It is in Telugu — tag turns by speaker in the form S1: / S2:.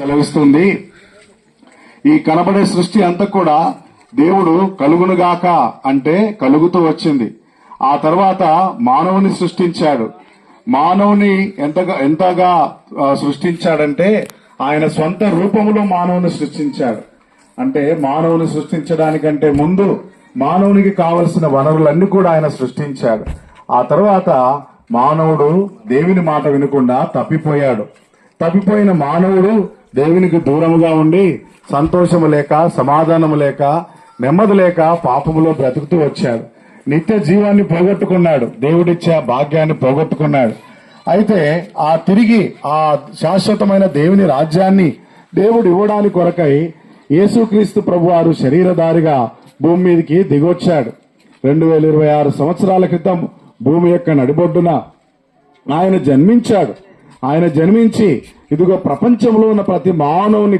S1: సెలవిస్తుంది. ఈ కనబడే సృష్టి అంతా కూడా దేవుడు కలుగునుగాక అంటే కలుగుతూ వచ్చింది. ఆ తర్వాత మానవుని సృష్టించాడు. మానవుని ఎంతగా సృష్టించాడంటే ఆయన స్వంత రూపంలో మానవుని సృష్టించాడు. అంటే మానవుని సృష్టించడానికంటే ముందు మానవునికి కావలసిన వనరులన్నీ కూడా ఆయన సృష్టించాడు. ఆ తర్వాత మానవుడు దేవుని మాట వినకుండా తప్పిపోయాడు. తప్పిపోయిన మానవుడు దేవునికి దూరముగా ఉండి సంతోషము లేక, సమాధానము లేక, నెమ్మది లేక పాపములో బ్రతుకుతూ వచ్చాడు. నిత్య జీవాన్ని పోగొట్టుకున్నాడు. దేవుడిచ్చే భాగ్యాన్ని పోగొట్టుకున్నాడు. అయితే తిరిగి ఆ శాశ్వతమైన దేవుని రాజ్యాన్ని దేవుడు ఇవ్వడానికి కొరకై యేసుక్రీస్తు ప్రభువారు శరీరధారిగా భూమి మీదకి దిగొచ్చాడు. 2026 సంవత్సరాల క్రితం భూమి యొక్క నడిబొడ్డున ఆయన జన్మించాడు. ఆయన జన్మించి ఇదిగో ప్రపంచంలో ఉన్న ప్రతి మానవుని